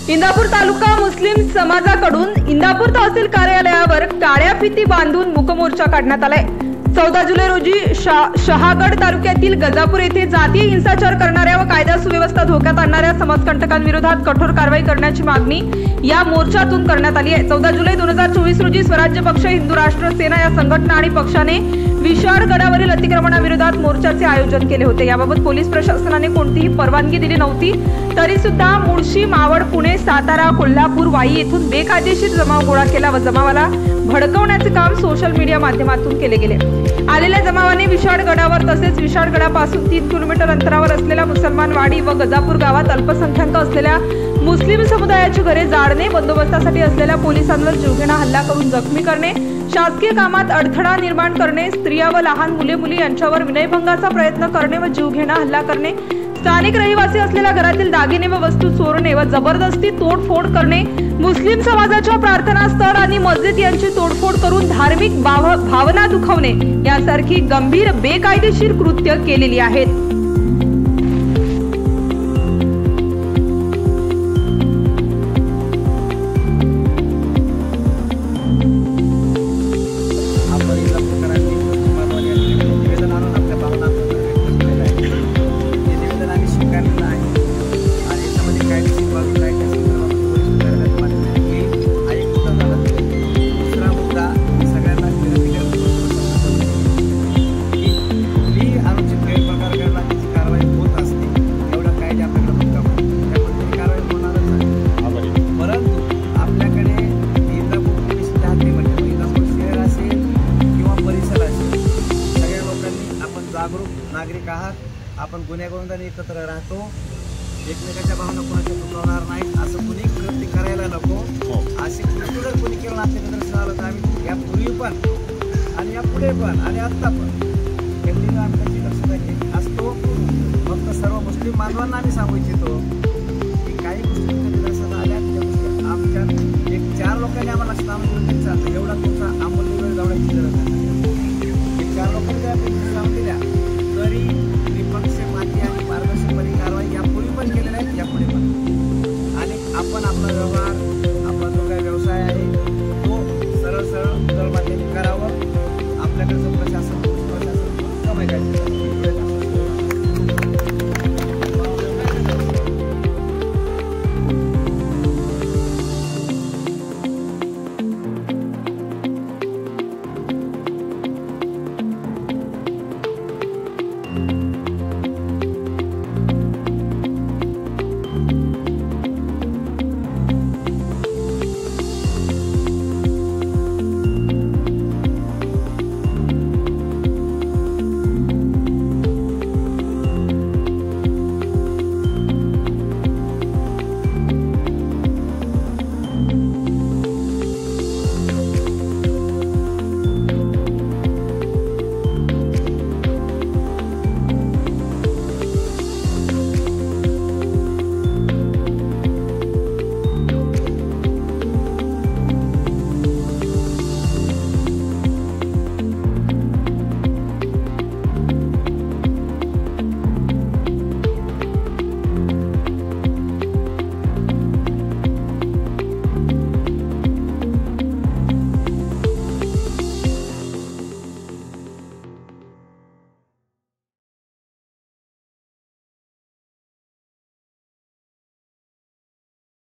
इंदापूर तालुका मुस्लिम समाजाकडून इंदापूर तहसील कार्यालयावर काळ्या फिती बांधून मूकमोर्चा काढण्यात आलाय। 14 जुलै रोजी शहागड तालुक्यातील गजापूर येथे जातीय हिंसाचार करणाऱ्या व कायदा सुव्यवस्था धोक्यात आणणाऱ्या समाजकंटकांविरोधात कठोर कारवाई करण्याची मागणी या मोर्चातून करण्यात आली आहे। 14 जुलै 2024 रोजी स्वराज्य पक्ष, हिंदू राष्ट्र सेना या संघटना आणि पक्षाने विशाळगडावरील अतिक्रमणाविरोधात मोर्चाचे आयोजन केले होते। याबाबत पोलीस प्रशासनाने कोणतीही परवानगी दिली नव्हती, तरी सुद्धा मुळशी, मावळ, पुणे, सातारा, कोल्हापूर, वाई येथून बेकायदेशीर जमाव गोळा केला व जमावाला भडकवण्याचे काम सोशल मीडिया माध्यमातून केले गेले। आलेल्या जमावाने विशाळगडावर तसेच विशाळगडापासून 3 किलोमीटर अंतरावर असलेल्या मुसलमान वाडी व गजापूर गावात अल्पसंख्याक असलेल्या मुस्लिम समुदायाची घरे जाळणे, बंदोबस्तासाठी असलेल्या पोलिसांवर जीवघेणा हल्ला करून जखमी करणे, शासकीय कामात अडथळा निर्माण करणे, स्त्रिया व लहान मुले यांच्यावर विनयभंगाचा प्रयत्न करणे व जीवघेणा हल्ला करणे, स्थानिक रहिवासी असलेल्या घरातील दागिने व वस्तू चोरणे व जबरदस्ती तोडफोड करणे, मुस्लिम समाजाच्या प्रार्थनास्थळ आणि मस्जिद यांची तोडफोड करून धार्मिक भावना दुखावणे यासारखी गंभीर बेकायदेशीर कृत्य केलेली आहेत। जागरूक नागरिक आहात, आपण गुन्हेगारांनी एकत्र राहतो, एकमेकाच्या भावना कोणाच्या दुखावणार नाही, असं कुणी कृत्य करायला नको। अशी कृत्य जर कुणी केलं आपल्या निदर्शनास आलं तर आम्ही यापूर्वी पण आणि यापुढे पण आणि आत्ता पण कंटिन्यू आम्ही त्याची दक्षता घेत असतो। फक्त सर्व मुस्लिम बांधवांना आम्ही सांगू इच्छितो की काही गोष्टी